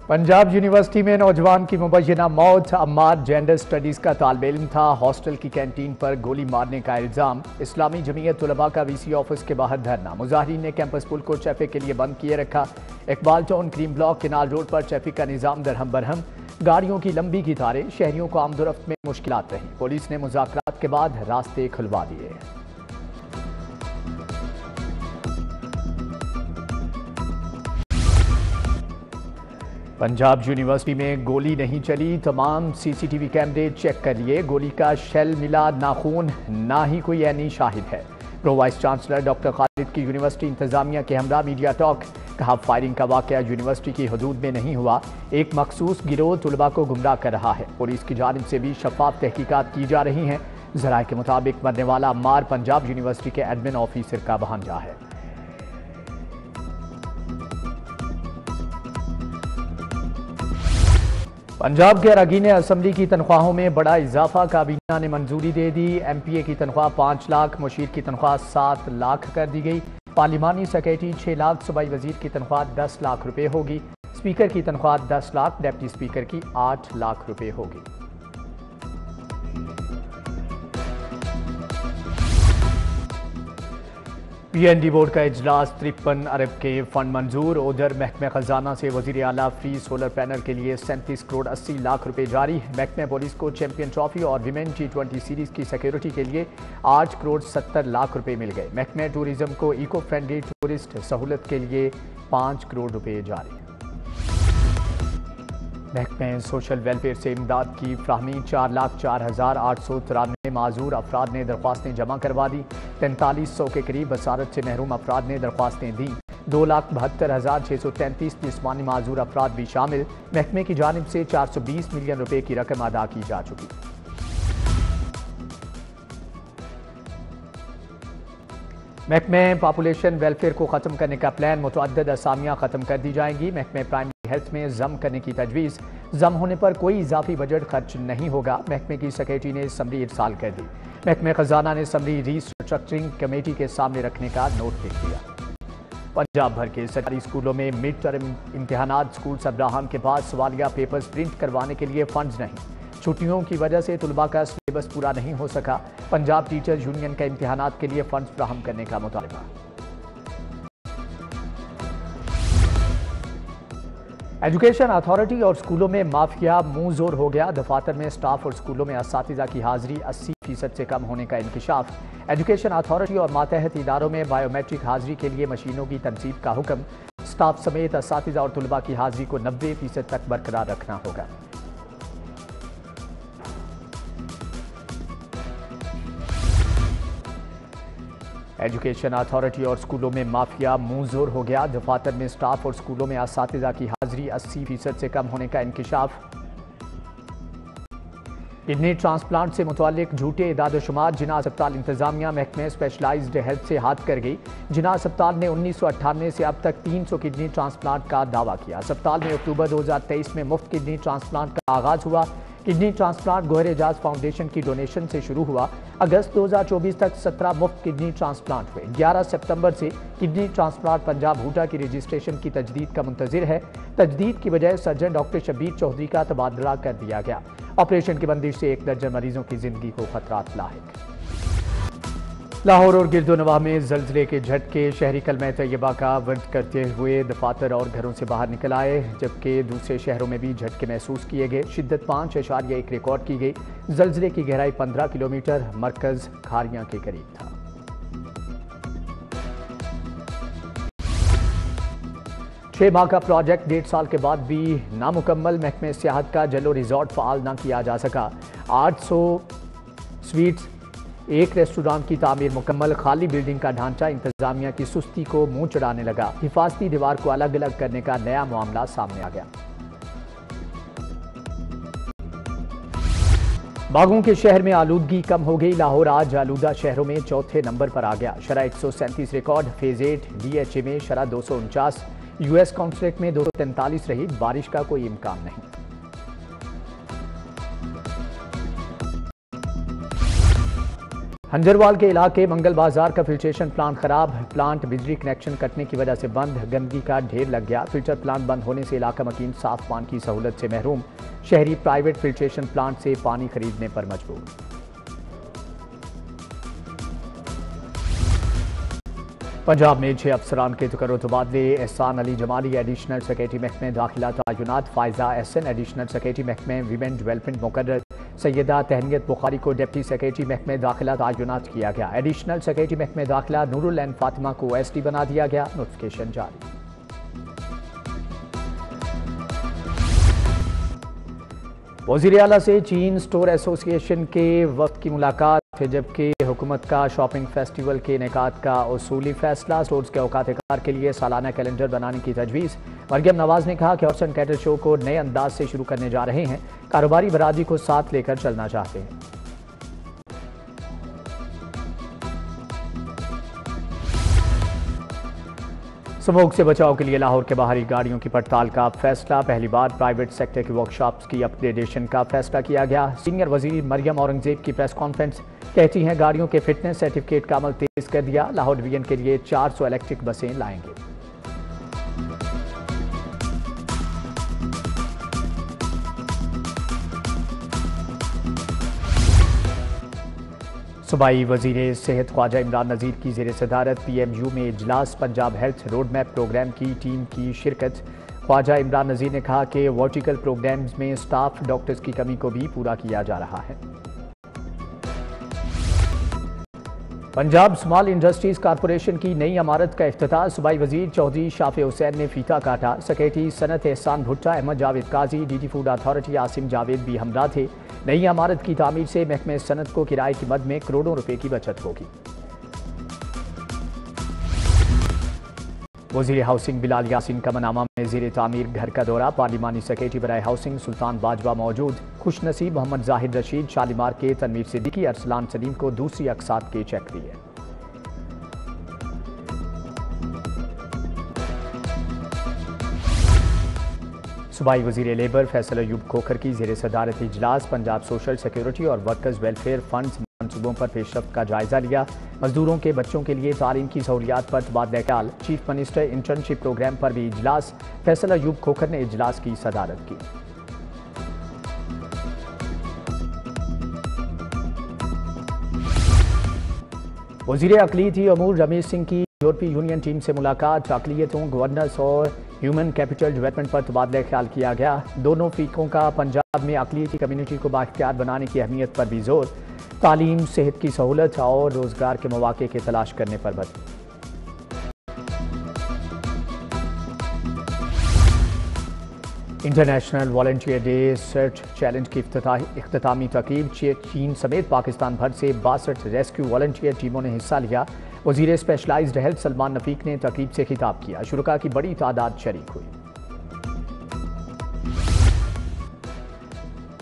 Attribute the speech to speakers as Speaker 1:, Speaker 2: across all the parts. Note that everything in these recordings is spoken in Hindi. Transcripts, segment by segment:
Speaker 1: पंजाब यूनिवर्सिटी में नौजवान की मुबैना मौत। अम्मार जेंडर स्टडीज़ का तालिब इल्म था। हॉस्टल की कैंटीन पर गोली मारने का इल्ज़ाम। इस्लामी जमीयत तुलबा का वीसी ऑफिस के बाहर धरना। मुजाहिरीन ने कैंपस पुल को ट्रैफिक के लिए बंद किए रखा। Iqbal town cream block canal road पर ट्रैफिक का निज़ाम दरहम बरहम। गाड़ियों की लंबी कतारें, शहरियों को आमदोरफ्त में मुश्किलात रहीं। पुलिस ने मुज़ाकरात के बाद रास्ते खुलवा दिए। पंजाब यूनिवर्सिटी में गोली नहीं चली। तमाम सीसीटीवी कैमरे चेक कर लिए। गोली का शेल मिला ना खून ना ही कोई ऐनी शाहिद है। Pro vice chancellor doctor Khalid की यूनिवर्सिटी इंतजामिया के हमरा मीडिया टॉक। कहा, फायरिंग का वाकया यूनिवर्सिटी की हदूद में नहीं हुआ। एक मखसूस गिरोह तुलबा को गुमराह कर रहा है। पुलिस की जानिब से भी शफाफ तहकीकात की जा रही हैं। जराए के मुताबिक मरने वाला अम्मार पंजाब यूनिवर्सिटी के एडमिन ऑफिसर का भांजा है। पंजाब के अरकान असम्बली की तनख्वाहों में बड़ा इजाफा। काबीना ने मंजूरी दे दी। MPA की तनख्वाह 5 लाख, मुशीर की तनख्वाह 7 लाख कर दी गई। पार्लिमानी सेक्रेटरी 6 लाख, सूबाई वजीर की तनख्वाह 10 लाख रुपए होगी। स्पीकर की तनख्वाह 10 लाख, डिप्टी स्पीकर की 8 लाख रुपए होगी। PND बोर्ड का इजलास 53 अरब के फंड मंजूर। उधर महकमे खजाना से वजीर आला फ्री सोलर पैनल के लिए 37 करोड़ 80 लाख रुपए जारी। महकमे पुलिस को चैंपियन ट्रॉफी और विमेन T20 सीरीज की सिक्योरिटी के लिए 8 करोड़ 70 लाख रुपए मिल गए। महकमे टूरिज्म को इको फ्रेंडली टूरिस्ट सहूलत के लिए 5 करोड़ रुपए जारी। महकमे सोशल वेलफेयर से इमदाद की फ्राहमी। 4,04,893 माजूर अफराद ने दरख्वास्तें जमा करवा दी। 4300 के करीब बसारत से महरूम अफराद ने दरख्वास्तें दी। 2,72,633 जिस्मानी माजूर अफराद भी शामिल। महकमे की जानिब से 420 मिलियन रुपए की रकम अदा की जा चुकी। महकमे पॉपुलेशन वेलफेयर को ख़त्म करने का प्लान। मुतअद्दिद असामियाँ ख़त्म कर दी जाएंगी। महकमे प्राइमरी हेल्थ में जम करने की तजवीज़। जम होने पर कोई इजाफी बजट खर्च नहीं होगा। महकमे की सेक्रेटरी ने समरी इरसाल कर दी। महकमे खजाना ने समरी रीस्ट्रक्चरिंग कमेटी के सामने रखने का नोट लिख दिया। पंजाब भर के सरकारी स्कूलों में मिड टर्म इम्तहानात। स्कूल सरबराहान के पास सवालिया पेपर्स प्रिंट करवाने के लिए फंड्स नहीं। छुट्टियों की वजह से तुलबा का सिलेबस पूरा नहीं हो सका। पंजाब टीचर्स यूनियन का इम्तहानात के लिए फंड्स फराहम करने का मुतालबा। एजुकेशन अथॉरिटी और स्कूलों में माफिया मुंह जोर हो गया। दफातर में स्टाफ और स्कूलों में असातिज़ा की हाजिरी 80% से कम होने का इंकिशाफ। एजुकेशन अथॉरिटी और मातहत इदारों में बायोमेट्रिक हाजिरी के लिए मशीनों की तनसीब का हुक्म। स्टाफ समेत असातिज़ा और तुलबा की हाजिरी को 90% तक बरकरार रखना होगा। एजुकेशन अथॉरिटी और स्कूलों में माफिया मुंह जोर हो गया। दफातर में स्टाफ और स्कूलों में असातिज़ा की हाजिरी 80% से कम होने का इंकिशाफ। किडनी ट्रांसप्लांट से मुतालिक झूठे इदाद-ओ-शुमार। जिना अस्पताल इंतजामिया महकमे स्पेशलाइज्ड हेल्थ से हाथ कर गई। जिना अस्पताल ने 1998 से अब तक 300 किडनी ट्रांसप्लांट का दावा किया। अस्पताल में अक्टूबर 2023 में मुफ्त किडनी ट्रांसप्लांट का आगाज हुआ। Kidney transplant Gohar Ejaz foundation की डोनेशन से शुरू हुआ। अगस्त 2024 तक 17 मुफ्त किडनी ट्रांसप्लांट हुए। 11 सितंबर से किडनी ट्रांसप्लांट पंजाब हुटा की रजिस्ट्रेशन की तजदीद का मुंतजिर है। तजदीद की बजाय सर्जन डॉक्टर शब्बीर चौधरी का तबादला कर दिया गया। ऑपरेशन की बंदिश से 1 दर्जन मरीजों की जिंदगी को खतरात लाहिक। लाहौर और गिरदोनवाह में जल्जले के झटके। शहरी कलमा तैयबा का वर्द करते हुए दफातर और घरों से बाहर निकल आए, जबकि दूसरे शहरों में भी झटके महसूस किए गए। शिद्दत 5.1 रिकॉर्ड की गई। जल्जले की गहराई 15 किलोमीटर। मरकज खारियां के करीब था। छह माह का प्रोजेक्ट 1.5 साल के बाद भी नामुकम्मल। महकमे सियाहत का जलो रिजॉर्ट फाल न किया जा सका। 800 स्वीट्स, एक रेस्टोरेंट की तामीर मुकम्मल। खाली बिल्डिंग का ढांचा इंतजामिया की सुस्ती को मुंह चढ़ाने लगा। हिफाजती दीवार को अलग अलग करने का नया मामला सामने आ गया। बागों के शहर में आलूदगी कम हो गई। लाहौर आज आलूदा शहरों में चौथे नंबर पर आ गया। शरह 137 रिकॉर्ड। फेज 8 DHA में शरह 249। US कॉन्सुलेट में 243 रही। बारिश का कोई इम्कान नहीं। हंजरवाल के इलाके मंगल बाजार का फिल्ट्रेशन प्लांट खराब, प्लांट बिजली कनेक्शन कटने की वजह से बंद, गंदगी का ढेर लग गया। फिल्टर प्लांट बंद होने से इलाका मकीन साफ पानी की सहूलत से महरूम, शहरी प्राइवेट फिल्ट्रेशन प्लांट से पानी खरीदने पर मजबूर। पंजाब में 6 अफसरान के तकर्रो तबादले, एहसान अली जमाली एडिशनल सेक्रेटरी महकमे दाखिला तायुनात, फायजा एहसन एडिशनल सेक्रेटरी महकमे वीमेन डेवलपमेंट मुकर्रर, सैयदा तहनीत बुखारी को डिप्टी सेक्रेटरी महकमे दाखिला तायुनात किया गया। एडिशनल सेक्रेटरी महकमे दाखिला नूरुल एन फातिमा को एसडी बना दिया गया। नोटिफिकेशन जारी। वज़ीर आला से चीन स्टोर एसोसिएशन के वक्त की मुलाकात, जबकि हुकूमत का शॉपिंग फेस्टिवल के इनेकाद का उसूली फैसला। स्टोर्स के औकात कार के लिए सालाना कैलेंडर बनाने की तजवीज़। मरियम नवाज ने कहा कि हॉर्स एंड कैटल शो को नए अंदाज से शुरू करने जा रहे हैं, कारोबारी बरादरी को साथ लेकर चलना चाहते हैं। स्मोक से बचाव के लिए लाहौर के बाहरी गाड़ियों की पड़ताल का फैसला। पहली बार प्राइवेट सेक्टर की वर्कशॉप्स की अपग्रेडेशन का फैसला किया गया। सीनियर वजीर मरियम औरंगजेब की प्रेस कॉन्फ्रेंस, कहती हैं गाड़ियों के फिटनेस सर्टिफिकेट का अमल तेज कर दिया। लाहौर डिवीजन के लिए 400 इलेक्ट्रिक बसें लाएंगे। सूबाई वजीर सेहत ख्वाजा इमरान नज़ीर की ज़ेर सदारत PMU में इजलास। Punjab health road map programme की टीम की शिरकत। ख्वाजा इमरान नज़ीर ने कहा कि वर्टिकल प्रोग्राम्स में स्टाफ डॉक्टर्स की कमी को भी पूरा किया जा रहा है। पंजाब स्मॉल इंडस्ट्रीज कॉरपोरेशन की नई इमारत का इफ्तिताह। सूबाई वजीर चौधरी शाफे हुसैन ने फीता काटा। सेक्रेटरी सनत एहसान भुट्टा, अहमद जावेद काजी, DG food authority Asim Javed भी हमरा थे। नई इमारत की तामीर से महकमे सनत को किराए की मद में करोड़ों रुपए की बचत होगी। वजीर हाउसिंग बिलाल यासीन का मनामा में ज़ेर तामीर घर का दौरा। पार्लिमानी सेक्रेटरी बराए हाउसिंग सुल्तान बाजवा मौजूद। खुशनसीब मोहम्मद जाहिद रशीद, शालीमार के तनवीर सिद्दीकी, अरसलान सलीम को दूसरी अकसात के चेक दिए। सूबाई वजीर लेबर फैसल अयूब खोखर की ज़ेर सदारत इजलास। पंजाब सोशल सिक्योरिटी और वर्कर्स वेलफेयर फंड्स मंसूबों पर पेशरफ्त का जायजा लिया। मजदूरों के बच्चों के लिए तालीम की सहूलियात पर तबादला ख्याल। चीफ मिनिस्टर इंटर्नशिप प्रोग्राम पर भी इजलास। फैसल अयूब खोखर ने इजलास की सदारत की। वजीर अक़लियती अमूर रमेश सिंह की यूरोपीय यूनियन टीम से मुलाकात। अक़लियतों, गवर्नर्स और ह्यूमन कैपिटल डेवलपमेंट पर तबादला ख्याल किया गया। दोनों फरीकों का पंजाब में अक़लियती कम्यूनिटी को बाइख्तियार बनाने की अहमियत पर भी जोर। तालीम, सेहत की सहूलत और रोजगार के मौके की तलाश करने पर बल। International volunteer day search challenge की इख्तितामी तकरीब। चीन समेत पाकिस्तान भर से 62 रेस्क्यू वॉलंटियर टीमों ने हिस्सा लिया। वजीर स्पेशलाइज्ड हेल्थ सलमान नफीक ने तकरीब से खिताब किया। शुरका की बड़ी तादाद शरीक हुई।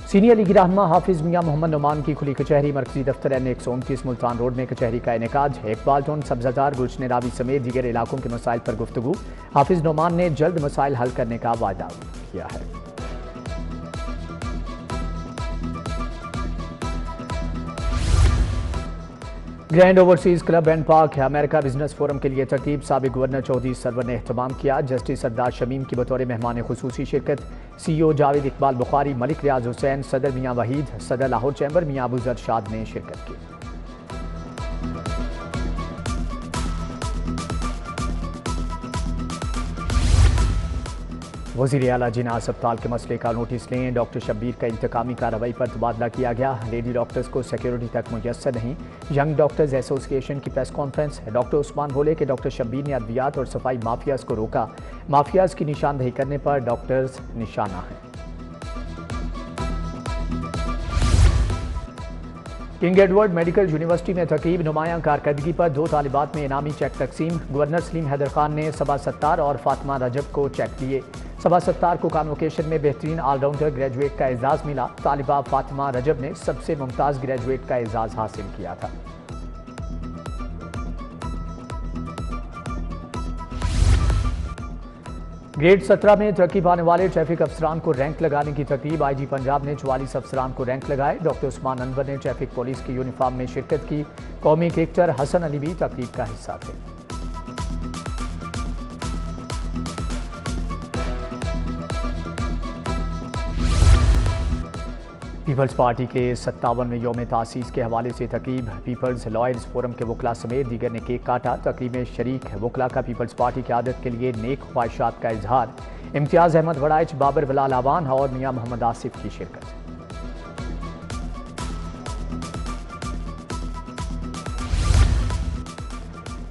Speaker 1: सीनियर लीगी रहनुमा हाफिज मियां मोहम्मद नुमान की खुली कचहरी। मरकजी दफ्तर N129 मुल्तान रोड में कचहरी का इनेकाद। इकबाल टोन, सब्जादार, गुलशन रावी समेत दीगर इलाकों के मसाइल पर गुफ्तगू। हाफिज नुमान ने जल्द मसाइल हल करने का वादा किया है। Grand overseas club and park America business forum के लिए तरतीब। साबिक गवर्नर चौधरी सरवर ने एहतमाम किया। जस्टिस सरदार शमीम की बतौर मेहमान खुसूसी शिरकत। CEO जावेद इकबाल बुखारी, मलिक रियाज हुसैन, सदर मियाँ वहीद, सदर लाहौर चैम्बर मियाँ अबू जर शाद ने शिरकत की। वज़ीर आला जिन्ना अस्पताल के मसले का नोटिस लें। डॉक्टर शब्बीर का इंतकामी कार्रवाई पर तबादला किया गया। लेडी डॉक्टर्स को सिक्योरिटी तक मुयस्सर नहीं। यंग डॉक्टर्स एसोसिएशन की प्रेस कॉन्फ्रेंस। डॉक्टर उस्मान बोले कि डॉक्टर शब्बीर ने अद्वियात और सफाई माफियाज को रोका। माफियाज की निशानदेही करने पर डॉक्टर्स निशाना हैं। किंग एडवर्ड मेडिकल यूनिवर्सिटी में तकरीब। नुमायां कारकर्दगी पर 2 तालिबात में इनामी चेक तकसीम। गवर्नर सलीम हैदर खान ने सबा सत्तार और फातिमा रजब को चेक दिए। सबा सत्तार को कॉन्वोकेशन में बेहतरीन ऑलराउंडर ग्रेजुएट का एजाज मिला। तालिबा फातिमा रजब ने सबसे मुमताज ग्रेजुएट का एजाज हासिल किया था। ग्रेड 17 में तरक्की पाने वाले ट्रैफिक अफसरान को रैंक लगाने की तकरीब। आईजी पंजाब ने 44 अफसरान को रैंक लगाए। डॉक्टर उस्मान अनवर ने ट्रैफिक पुलिस की यूनिफॉर्म में शिरकत की। कौमी क्रिकेटर हसन अली भी तकरीब का हिस्सा थे। पीपल्स पार्टी के 57वें यौम तासीस के हवाले से तकरीब। पीपल्स लॉयर्स फोरम के वकला समेत दीगर ने केक काटा। तकरीब में शरीक वकला का पीपल्स पार्टी की आदत के लिए नेक ख्वाहिशात का इजहार। इम्तियाज अहमद वड़ाइच, बाबर बिलाल आवान और मियाँ मोहम्मद आसिफ की शिरकत।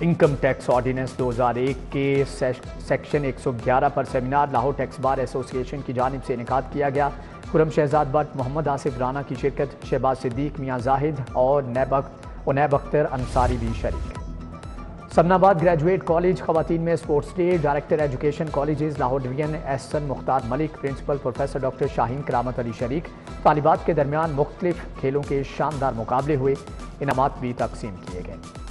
Speaker 1: इनकम टैक्स ऑर्डिनेंस 2001 के सेक्शन 111 पर seminar Lahore tax bar association की जानिब से इनेकाद किया गया। खुरम शहजाद भट्ट, मोहम्मद आसिफ राना की शिरकत। शहबाज सिद्दीक, मियाँ जाहिद और नैब अख्तर अंसारी भी शरीक। समनाबाद ग्रेजुएट कॉलेज खवातीन में sports day. Director education colleges Lahore division Ehsan Mukhtar Malik, principal professor doctor Shaheen Karamat Ali शरीक। तालिबात के दरमियान मुख्तलिफ खेलों के शानदार मुकाबले हुए। इनामात भी तकसीम किए गए।